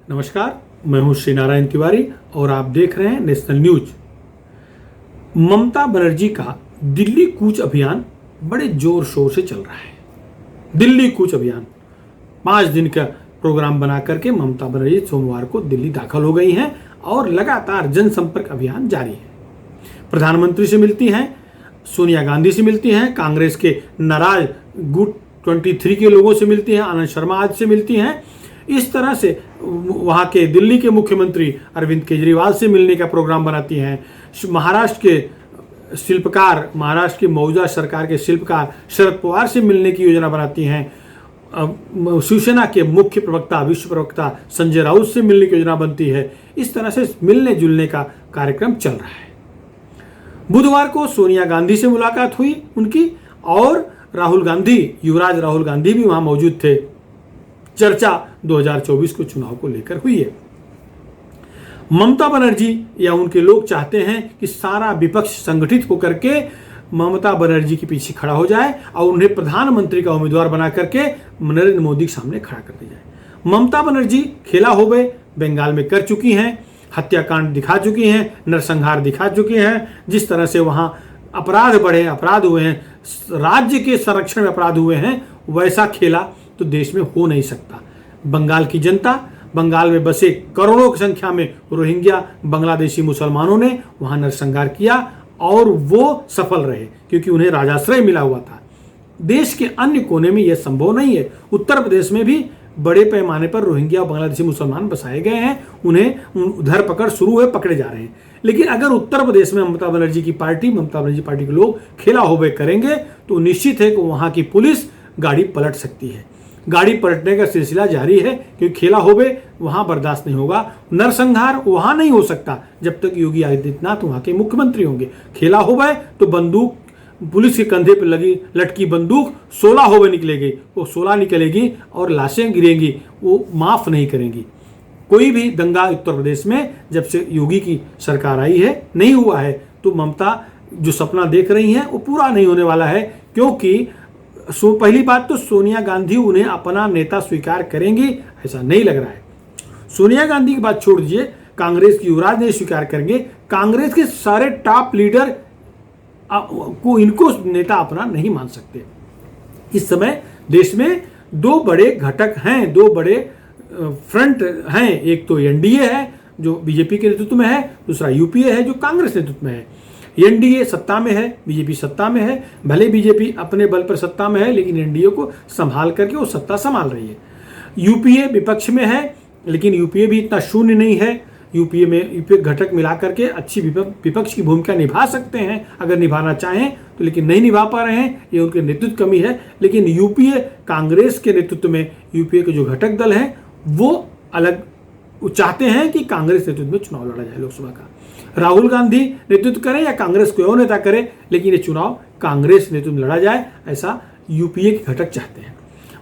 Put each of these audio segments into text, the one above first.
नमस्कार, मैं हूं श्री नारायण तिवारी और आप देख रहे हैं नेशनल न्यूज। ममता बनर्जी का दिल्ली कूच अभियान बड़े जोर शोर से चल रहा है। दिल्ली कूच अभियान 5 दिन का प्रोग्राम बना करके ममता बनर्जी सोमवार को दिल्ली दाखिल हो गई हैं और लगातार जनसंपर्क अभियान जारी है। प्रधानमंत्री से मिलती हैं, सोनिया गांधी से मिलती हैं, कांग्रेस के नाराज गुट 23 के लोगों से मिलती हैं, आनंद शर्मा आदि से मिलती हैं। इस तरह से वहाँ के दिल्ली के मुख्यमंत्री अरविंद केजरीवाल से मिलने का प्रोग्राम बनाती हैं। महाराष्ट्र के शिल्पकार, महाराष्ट्र की मौजूदा सरकार के शिल्पकार शरद पवार से मिलने की योजना बनाती हैं। शिवसेना के मुख्य प्रवक्ता, विश्व प्रवक्ता संजय राउत से मिलने की योजना बनती है। इस तरह से मिलने जुलने का कार्यक्रम चल रहा है। बुधवार को सोनिया गांधी से मुलाकात हुई उनकी, और राहुल गांधी, युवराज राहुल गांधी भी वहां मौजूद थे। चर्चा 2024 को चुनाव को लेकर हुई है। ममता बनर्जी या उनके लोग चाहते हैं कि सारा विपक्ष संगठित होकर के ममता बनर्जी के पीछे खड़ा हो जाए और उन्हें प्रधानमंत्री का उम्मीदवार बना करके नरेंद्र मोदी के सामने खड़ा कर दिया जाए। ममता बनर्जी खेला हो गए बंगाल में कर चुकी हैं, हत्याकांड दिखा चुकी हैं, नरसंहार दिखा चुकी हैं। जिस तरह से वहां अपराध बढ़े, अपराध हुए हैं, राज्य के संरक्षण में अपराध हुए हैं, वैसा खेला तो देश में हो नहीं सकता। बंगाल की जनता, बंगाल में बसे करोड़ों की संख्या में रोहिंग्या बांग्लादेशी मुसलमानों ने वहां नरसंहार किया और वो सफल रहे क्योंकि उन्हें राजाश्रय मिला हुआ था। देश के अन्य कोने में यह संभव नहीं है। उत्तर प्रदेश में भी बड़े पैमाने पर रोहिंग्या और बांग्लादेशी मुसलमान बसाए गए हैं, उन्हें धरपकड़ शुरू हुए, पकड़े जा रहे हैं। लेकिन अगर उत्तर प्रदेश में ममता बनर्जी पार्टी के लोग खेला होबे करेंगे तो निश्चित है कि वहां की पुलिस गाड़ी पलट सकती है। गाड़ी पलटने का सिलसिला जारी है क्योंकि खेला होबे वहां बर्दाश्त नहीं होगा। नरसंहार वहां नहीं हो सकता जब तक योगी आदित्यनाथ वहां के मुख्यमंत्री होंगे। खेला होबे तो बंदूक, पुलिस के कंधे पर लटकी बंदूक 16 होबे निकलेगी, वो 16 निकलेगी और लाशें गिरेंगी, वो माफ नहीं करेंगी। कोई भी दंगा उत्तर प्रदेश में जब से योगी की सरकार आई है नहीं हुआ है, तो ममता जो सपना देख रही हैं वो पूरा नहीं होने वाला है। क्योंकि पहली बात तो सोनिया गांधी उन्हें अपना नेता स्वीकार करेंगी ऐसा नहीं लग रहा है। सोनिया गांधी की बात छोड़ दीजिए, कांग्रेस की युवराज नहीं स्वीकार करेंगे। कांग्रेस के सारे टॉप लीडर को इनको नेता अपना नहीं मान सकते। इस समय देश में 2 बड़े घटक हैं, 2 बड़े फ्रंट हैं। एक तो एनडीए है जो बीजेपी के नेतृत्व में है, दूसरा यूपीए है जो कांग्रेस नेतृत्व में है। एनडीए सत्ता में है, बीजेपी सत्ता में है। भले बीजेपी अपने बल पर सत्ता में है लेकिन एनडीए को संभाल करके वो सत्ता संभाल रही है। यूपीए विपक्ष में है लेकिन यूपीए भी इतना शून्य नहीं है। यूपीए घटक मिला करके अच्छी विपक्ष की भूमिका निभा सकते हैं अगर निभाना चाहें तो, लेकिन नहीं निभा पा रहे हैं। ये उनके नेतृत्व कमी है। लेकिन यूपीए, कांग्रेस के नेतृत्व में यूपीए के जो घटक दल हैं वो अलग चाहते हैं कि कांग्रेस नेतृत्व में चुनाव लड़ा जाए लोकसभा का। राहुल गांधी नेतृत्व करें या कांग्रेस कोई और नेता करे, लेकिन ये चुनाव कांग्रेस नेतृत्व में लड़ा जाए ऐसा यूपीए के घटक चाहते हैं।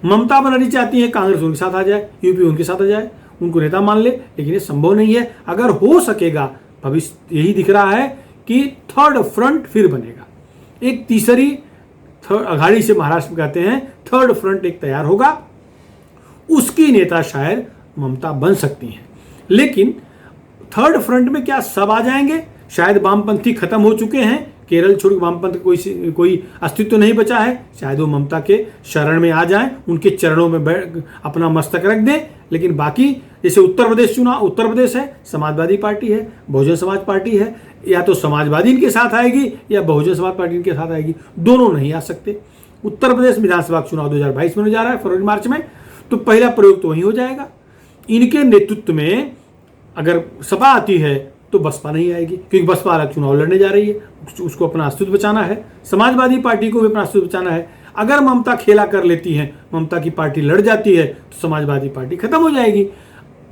ममता बनर्जी चाहती है कांग्रेस उनके साथ आ जाए, यूपीए उनके साथ आ जाए, उनको नेता मान ले, लेकिन ये संभव नहीं है। अगर हो सकेगा, भविष्य यही दिख रहा है कि थर्ड फ्रंट फिर बनेगा। एक तीसरी अघाड़ी से महाराष्ट्र में कहते हैं थर्ड फ्रंट एक तैयार होगा, उसकी नेता शायद ममता बन सकती हैं। लेकिन थर्ड फ्रंट में क्या सब आ जाएंगे? शायद वामपंथी खत्म हो चुके हैं, केरल छोड़ वामपंथ कोई अस्तित्व नहीं बचा है। शायद वो ममता के शरण में आ जाएं, उनके चरणों में अपना मस्तक रख दें। लेकिन बाकी जैसे उत्तर प्रदेश है, समाजवादी पार्टी है, बहुजन समाज पार्टी है, या तो समाजवादी इनके साथ आएगी या बहुजन समाज पार्टी इनके साथ आएगी, दोनों नहीं आ सकते। उत्तर प्रदेश विधानसभा चुनाव 2022 में होने जा रहा है, फरवरी मार्च में, तो पहला प्रयोग तो वहीं हो जाएगा। इनके नेतृत्व में अगर सपा आती है तो बसपा नहीं आएगी क्योंकि बसपा अलग चुनाव लड़ने जा रही है, उसको अपना अस्तित्व बचाना है। समाजवादी पार्टी को भी अपना अस्तित्व बचाना है। अगर ममता खेला कर लेती है, ममता की पार्टी लड़ जाती है तो समाजवादी पार्टी खत्म हो जाएगी।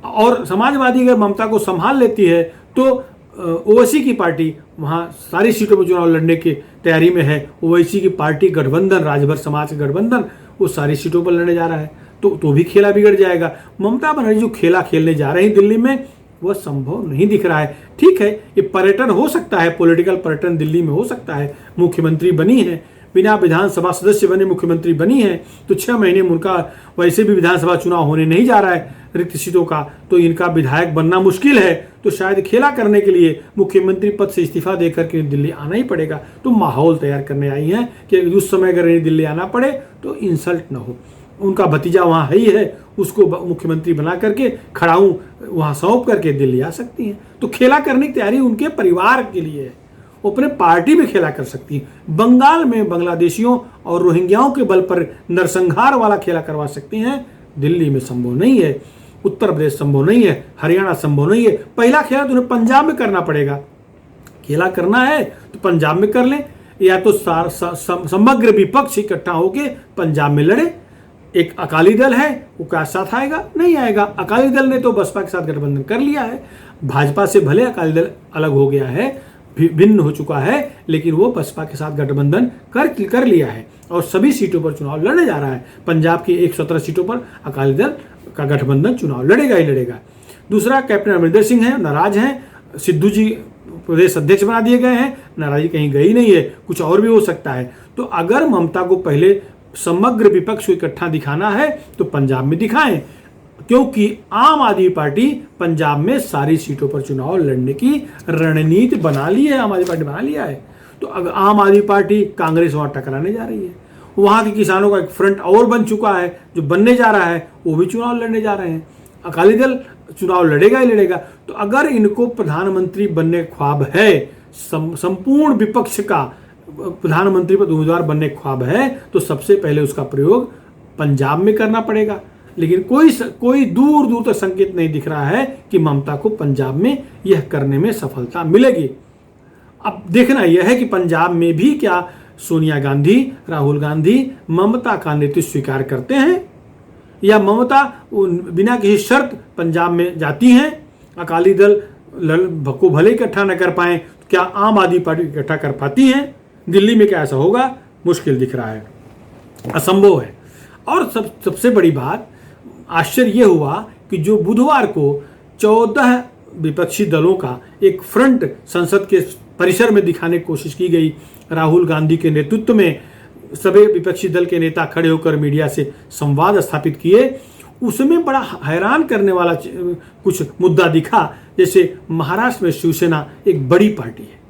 और समाजवादी अगर ममता को संभाल लेती है तो ओवैसी की पार्टी वहाँ सारी सीटों पर चुनाव लड़ने की तैयारी में है। ओवैसी की पार्टी गठबंधन, राजभर समाज का गठबंधन, वो सारी सीटों पर लड़ने जा रहा है, तो भी खेला बिगड़ जाएगा। ममता बनर्जी जो खेला खेलने जा रही दिल्ली में वह संभव नहीं दिख रहा है। ठीक है, ये पर्यटन हो सकता है, पॉलिटिकल पर्यटन दिल्ली में हो सकता है, मुख्यमंत्री बनी है, बिना विधानसभा सदस्य बने मुख्यमंत्री बनी है, तो 6 महीने में उनका वैसे भी विधानसभा चुनाव होने नहीं जा रहा है रिक्त सीटों का, तो इनका विधायक बनना मुश्किल है। तो शायद खेला करने के लिए मुख्यमंत्री पद से इस्तीफा देकर के दिल्ली आना ही पड़ेगा। तो माहौल तैयार करने आई हैं कि उस समय अगर इन्हें दिल्ली आना पड़े तो इंसल्ट ना हो। उनका भतीजा वहाँ है ही है, उसको मुख्यमंत्री बना करके खड़ाऊ वहाँ सौंप करके दिल्ली आ सकती हैं। तो खेला करने की तैयारी उनके परिवार के लिए है, वो अपने पार्टी में खेला कर सकती हैं। बंगाल में बांग्लादेशियों और रोहिंग्याओं के बल पर नरसंहार वाला खेला करवा सकती हैं, दिल्ली में संभव नहीं है, उत्तर प्रदेश संभव नहीं है, हरियाणा संभव नहीं है। पहला खेला तो उन्हें पंजाब में करना पड़ेगा। खेला करना है तो पंजाब में कर लें, या तो समग्र विपक्ष इकट्ठा होकर पंजाब में लड़े। एक अकाली दल है, वो क्या साथ आएगा? नहीं आएगा। अकाली दल ने तो बसपा के साथ गठबंधन कर लिया है, भाजपा से भले अकाली दल अलग हो गया है, भिन्न हो चुका है, लेकिन वो बसपा के साथ गठबंधन कर लिया है और सभी सीटों पर चुनाव लड़ने जा रहा है। पंजाब की 117 सीटों पर अकाली दल का गठबंधन चुनाव लड़ेगा ही लड़ेगा। दूसरा, कैप्टन अमरिंदर सिंह हैं, नाराज हैं। सिद्धू जी प्रदेश अध्यक्ष बना दिए गए हैं, नाराजगी कहीं गई नहीं है, कुछ और भी हो सकता है। तो अगर ममता को पहले समग्र विपक्ष को इकट्ठा दिखाना है तो पंजाब में दिखाएं, क्योंकि आम आदमी पार्टी पंजाब में सारी सीटों पर चुनाव लड़ने की रणनीति बना ली है, आम आदमी पार्टी बना लिया है। तो अगर आम आदमी पार्टी कांग्रेस वहां टकराने जा रही है, वहां के किसानों का एक फ्रंट और बन चुका है, जो बनने जा रहा है, वो भी चुनाव लड़ने जा रहे हैं। अकाली दल चुनाव लड़ेगा ही लड़ेगा। तो अगर इनको प्रधानमंत्री बनने ख्वाब है, संपूर्ण विपक्ष का प्रधानमंत्री पद उम्मीदवार बनने ख्वाब है, तो सबसे पहले उसका प्रयोग पंजाब में करना पड़ेगा। लेकिन कोई दूर दूर तक संकेत नहीं दिख रहा है कि ममता को पंजाब में यह करने में सफलता मिलेगी। अब देखना यह है कि पंजाब में भी क्या सोनिया गांधी, राहुल गांधी ममता का नेतृत्व स्वीकार करते हैं, या ममता बिना किसी शर्त पंजाब में जाती हैं। अकाली दल को भले इकट्ठा न कर पाए, क्या आम आदमी पार्टी इकट्ठा कर पाती हैं? दिल्ली में क्या ऐसा होगा? मुश्किल दिख रहा है, असंभव है। और सबसे बड़ी बात, आश्चर्य यह हुआ कि जो बुधवार को 14 विपक्षी दलों का एक फ्रंट संसद के परिसर में दिखाने की कोशिश की गई, राहुल गांधी के नेतृत्व में सभी विपक्षी दल के नेता खड़े होकर मीडिया से संवाद स्थापित किए, उसमें बड़ा हैरान करने वाला कुछ मुद्दा दिखा। जैसे महाराष्ट्र में शिवसेना एक बड़ी पार्टी है,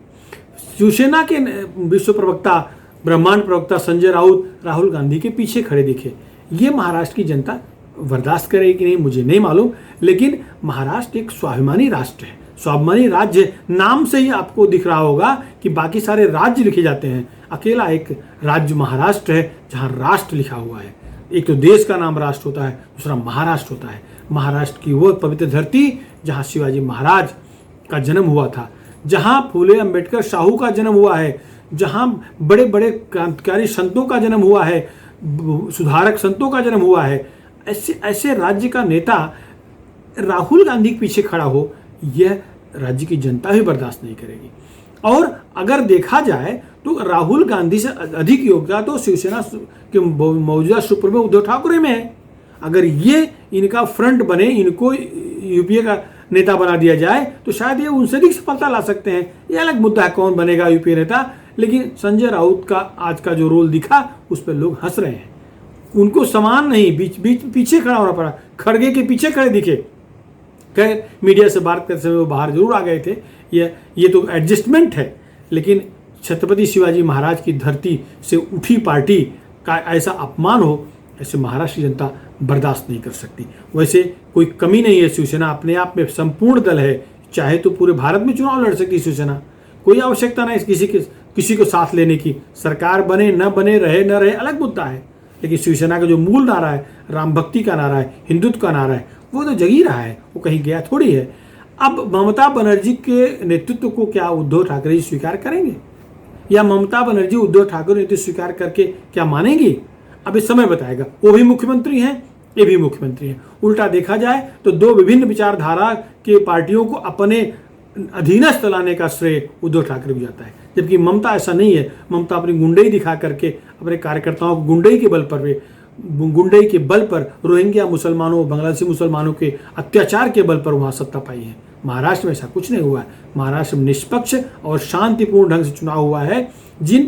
शिवसेना के विश्व प्रवक्ता, ब्रह्मांड प्रवक्ता संजय राउत राहुल गांधी के पीछे खड़े दिखे। ये महाराष्ट्र की जनता बर्दाश्त करेगी कि नहीं मुझे नहीं मालूम, लेकिन महाराष्ट्र एक स्वाभिमानी राष्ट्र है, स्वाभिमानी राज्य। नाम से ही आपको दिख रहा होगा कि बाकी सारे राज्य लिखे जाते हैं, अकेला एक राज्य महाराष्ट्र है जहाँ राष्ट्र लिखा हुआ है। एक तो देश का नाम राष्ट्र होता है, दूसरा महाराष्ट्र होता है। महाराष्ट्र की वो पवित्र धरती जहाँ शिवाजी महाराज का जन्म हुआ था, जहाँ फूले अंबेडकर साहू का जन्म हुआ है, जहाँ बड़े बड़े क्रांतिकारी संतों का जन्म हुआ है, सुधारक संतों का जन्म हुआ है। ऐसे राज्य का नेता राहुल गांधी के पीछे खड़ा हो, यह राज्य की जनता भी बर्दाश्त नहीं करेगी। और अगर देखा जाए तो राहुल गांधी से अधिक योग्यता तो शिवसेना के मौजूदा सुप्रीमो उद्धव ठाकरे में है। अगर ये इनका फ्रंट बने, इनको यूपीए का नेता बना दिया जाए, तो शायद ये उनसे भी सफलता ला सकते हैं। ये अलग मुद्दा है कौन बनेगा यूपीए नेता, लेकिन संजय राउत का आज का जो रोल दिखा उस पर लोग हंस रहे हैं। उनको समान नहीं, बीच पीछे खड़ा होना पड़ा, खड़गे के पीछे खड़े दिखे। खैर, मीडिया से बात करते समय वो बाहर जरूर आ गए थे। ये तो एडजस्टमेंट है, लेकिन छत्रपति शिवाजी महाराज की धरती से उठी पार्टी का ऐसा अपमान हो, ऐसे महाराष्ट्र की जनता बर्दाश्त नहीं कर सकती। वैसे कोई कमी नहीं है, शिवसेना अपने आप में संपूर्ण दल है, चाहे तो पूरे भारत में चुनाव लड़ सकती शिवसेना, कोई आवश्यकता नहीं किसी को साथ लेने की। सरकार बने न बने, रहे न रहे अलग मुद्दा है, लेकिन शिवसेना का जो मूल नारा है, राम भक्ति का नारा है, हिंदुत्व का नारा है, वो तो जगी रहा है, वो कहीं गया थोड़ी है। अब ममता बनर्जी के नेतृत्व को क्या उद्धव ठाकरे जी स्वीकार करेंगे, या ममता बनर्जी उद्धव ठाकरे नेतृत्व स्वीकार करके क्या मानेंगी? अब इस समय बताएगा। वो भी मुख्यमंत्री हैं, ये भी मुख्यमंत्री हैं। उल्टा देखा जाए तो दो विभिन्न विचारधारा के पार्टियों को अपने अधीनस्थ लाने का श्रेय उद्धव ठाकरे को जाता है, जबकि ममता ऐसा नहीं है। ममता अपनी गुंडई दिखा करके अपने कार्यकर्ताओं को गुंडई के बल पर रोहिंग्या मुसलमानों, बांग्लादेशी मुसलमानों के अत्याचार के बल पर वहाँ सत्ता पाई है। महाराष्ट्र में ऐसा कुछ नहीं हुआ है। महाराष्ट्र में निष्पक्ष और शांतिपूर्ण ढंग से चुनाव हुआ है। जिस दिन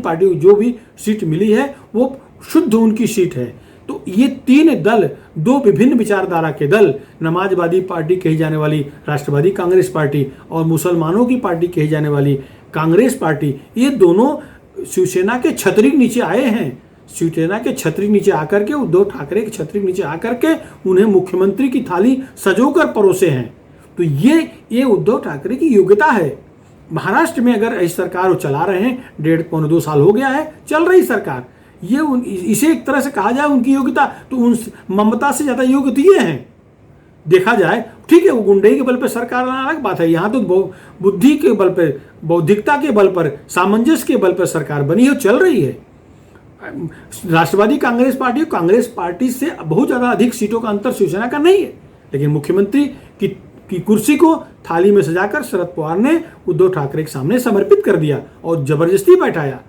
पार्टी को जो भी सीट मिली है वो शुद्ध उनकी सीट है। तो ये तीन दल, दो विभिन्न विचारधारा के दल, नमाजवादी पार्टी कही जाने वाली राष्ट्रवादी कांग्रेस पार्टी और मुसलमानों की पार्टी कही जाने वाली कांग्रेस पार्टी, ये दोनों शिवसेना के छतरी के नीचे आए हैं। शिवसेना के छतरी नीचे आकर के, उद्धव ठाकरे के छतरी नीचे आकर के उन्हें मुख्यमंत्री की थाली सजोकर परोसे हैं। तो ये उद्धव ठाकरे की योग्यता है। महाराष्ट्र में अगर ऐसी सरकार वो चला रहे हैं, 1.5-2 साल हो गया है चल रही सरकार, इसे एक तरह से कहा जाए उनकी योग्यता, तो उन ममता से ज्यादा योग्य तो ये हैं। देखा जाए ठीक है, वो गुंडई के बल पर सरकार लाना अलग बात है, यहाँ तो बुद्धि के बल पर, बौद्धिकता के बल पर, सामंजस्य के बल पर सरकार बनी है, चल रही है। राष्ट्रवादी कांग्रेस पार्टी से बहुत ज्यादा अधिक सीटों का अंतर शिवसेना का नहीं है, लेकिन मुख्यमंत्री की कुर्सी को थाली में सजाकर शरद पवार ने उद्धव ठाकरे के सामने समर्पित कर दिया और जबरदस्ती बैठाया।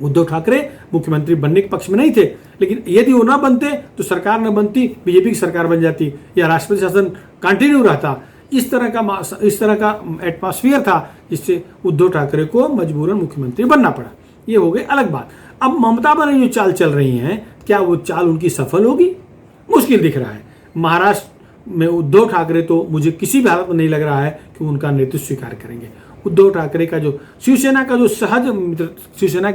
उद्धव ठाकरे मुख्यमंत्री बनने के पक्ष में नहीं थे, लेकिन यदि वो ना बनते तो सरकार न बनती, बीजेपी की सरकार बन जाती या राष्ट्रपति शासन कंटिन्यू रहता। इस तरह का एटमॉस्फेयर था जिससे उद्धव ठाकरे को मजबूरन मुख्यमंत्री बनना पड़ा। ये हो गई अलग बात। अब ममता बनर्जी जो चाल चल रही हैं, क्या वो चाल उनकी सफल होगी? मुश्किल दिख रहा है। महाराष्ट्र में उद्धव ठाकरे तो मुझे किसी भी हालत में नहीं लग रहा है कि उनका नेतृत्व स्वीकार करेंगे। उद्धव ठाकरे का जो शिवसेना की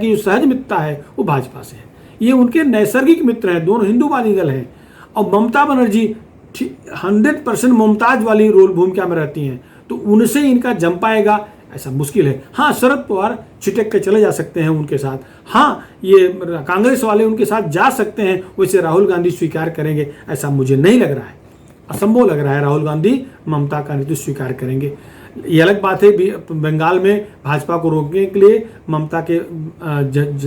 जो सहज मित्रता है वो भाजपा से है। ये उनके नैसर्गिक मित्र हैं, दोनों हिंदूवादी दल हैं। और ममता बनर्जी 100% मुमताज वाली रोल भूमिका में रहती हैं, तो उनसे इनका जम पाएगा ऐसा मुश्किल है। हाँ, शरद पवार छिटक के चले जा सकते हैं उनके साथ, हाँ ये कांग्रेस वाले उनके साथ जा सकते हैं, वैसे राहुल गांधी स्वीकार करेंगे ऐसा मुझे नहीं लग रहा है। असंभव लग रहा है राहुल गांधी ममता का नेतृत्व स्वीकार करेंगे। ये अलग बात है, बंगाल में भाजपा को रोकने के लिए ममता के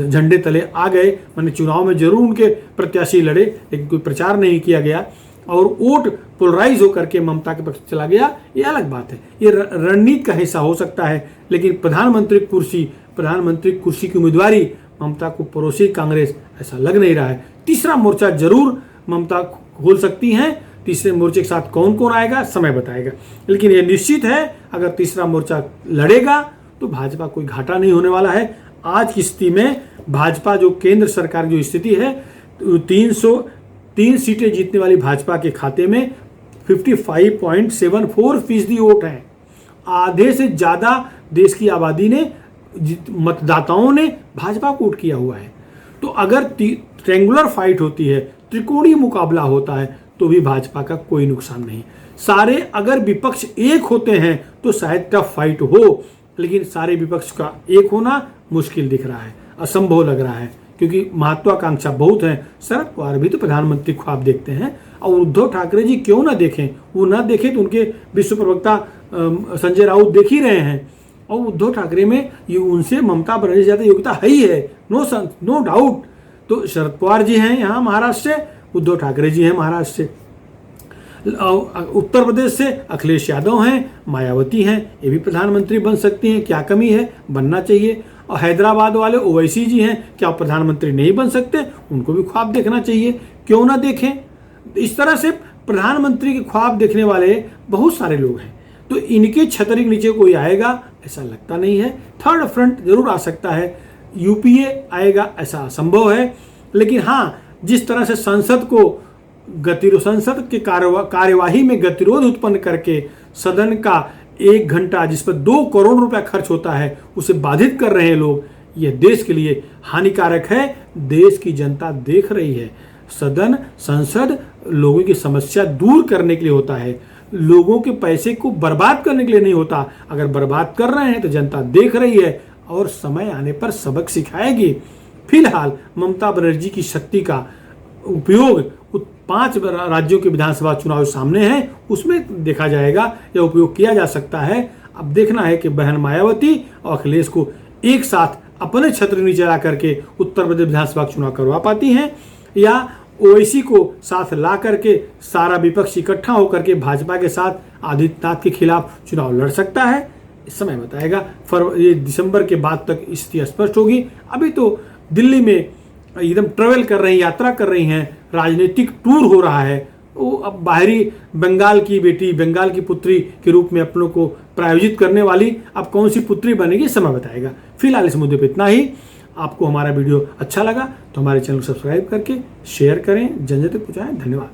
झंडे तले आ गए, मैंने चुनाव में जरूर उनके प्रत्याशी लड़े, लेकिन कोई प्रचार नहीं किया गया और वोट पोलराइज होकर के ममता के पक्ष चला गया, ये अलग बात है। ये रणनीति का हिस्सा हो सकता है, लेकिन प्रधानमंत्री कुर्सी की उम्मीदवारी ममता को परोसी कांग्रेस, ऐसा लग नहीं रहा है। तीसरा मोर्चा जरूर ममता खोल सकती हैं। तीसरे मोर्चे के साथ कौन कौन आएगा समय बताएगा, लेकिन यह निश्चित है अगर तीसरा मोर्चा लड़ेगा तो भाजपा कोई घाटा नहीं होने वाला है। आज की स्थिति में भाजपा जो केंद्र सरकार की जो स्थिति है, 303 सीटें जीतने वाली भाजपा के खाते में 55.74% वोट हैं। आधे से ज्यादा देश की आबादी ने, मतदाताओं ने भाजपा को वोट किया हुआ है। तो अगर ट्रेंगुलर फाइट होती है, त्रिकोणीय मुकाबला होता है, तो भी भाजपा का कोई नुकसान नहीं। सारे अगर विपक्ष एक होते हैं तो शायद टफ फाइट हो, लेकिन सारे विपक्ष का एक होना मुश्किल दिख रहा है, असंभव लग रहा है, क्योंकि महत्वाकांक्षा बहुत है। शरद पवार भी तो प्रधानमंत्री ख्वाब देखते हैं और उद्धव ठाकरे जी क्यों ना देखें, वो ना देखें तो उनके विश्व प्रवक्ता संजय राउत देख ही रहे हैं। और उद्धव ठाकरे में ये उनसे ममता बनर्जी ज्यादा योग्यता है ही है, नो डाउट। तो शरद पवार जी हैं यहाँ महाराष्ट्र से, उद्धव ठाकरे जी हैं महाराष्ट्र से। उत्तर प्रदेश से अखिलेश यादव हैं, मायावती हैं, ये भी प्रधानमंत्री बन सकती हैं, क्या कमी है, बनना चाहिए। और हैदराबाद वाले ओवैसी जी हैं, क्या प्रधानमंत्री नहीं बन सकते, उनको भी ख्वाब देखना चाहिए, क्यों ना देखें। इस तरह से प्रधानमंत्री के ख्वाब देखने वाले बहुत सारे लोग हैं, तो इनके छतरी के नीचे कोई आएगा ऐसा लगता नहीं है। थर्ड फ्रंट जरूर आ सकता है, यूपीए आएगा ऐसा असंभव है, लेकिन हाँ जिस तरह से संसद की कार्यवाही में गतिरोध उत्पन्न करके सदन का 1 घंटा जिस पर 2 करोड़ रुपया खर्च होता है उसे बाधित कर रहे हैं लोग, यह देश के लिए हानिकारक है। देश की जनता देख रही है, संसद लोगों की समस्या दूर करने के लिए होता है, लोगों के पैसे को बर्बाद करने के लिए नहीं होता। अगर बर्बाद कर रहे हैं तो जनता देख रही है और समय आने पर सबक सिखाएगी। फिलहाल ममता बनर्जी की शक्ति का उपयोग 5 राज्यों के विधानसभा चुनाव सामने हैं, उसमें देखा जाएगा या उपयोग किया जा सकता है। अब देखना है कि बहन मायावती और अखिलेश को एक साथ अपने छत्र नीचे ला करके उत्तर प्रदेश विधानसभा चुनाव करवा पाती हैं, या ओवैसी को साथ ला करके सारा विपक्ष इकट्ठा होकर के भाजपा के साथ आदित्यनाथ के खिलाफ चुनाव लड़ सकता है। इस समय बताएगा, ये दिसंबर के बाद तक स्थिति स्पष्ट होगी। अभी तो दिल्ली में एकदम ट्रेवल कर रही, यात्रा कर रही हैं, राजनीतिक टूर हो रहा है। वो अब बाहरी बंगाल की बेटी, बंगाल की पुत्री के रूप में अपनों को प्रायोजित करने वाली अब कौन सी पुत्री बनेगी समय बताएगा। फिलहाल इस मुद्दे पे इतना ही। आपको हमारा वीडियो अच्छा लगा तो हमारे चैनल को सब्सक्राइब करके शेयर करें, जन जन तक पहुंचाएं। धन्यवाद।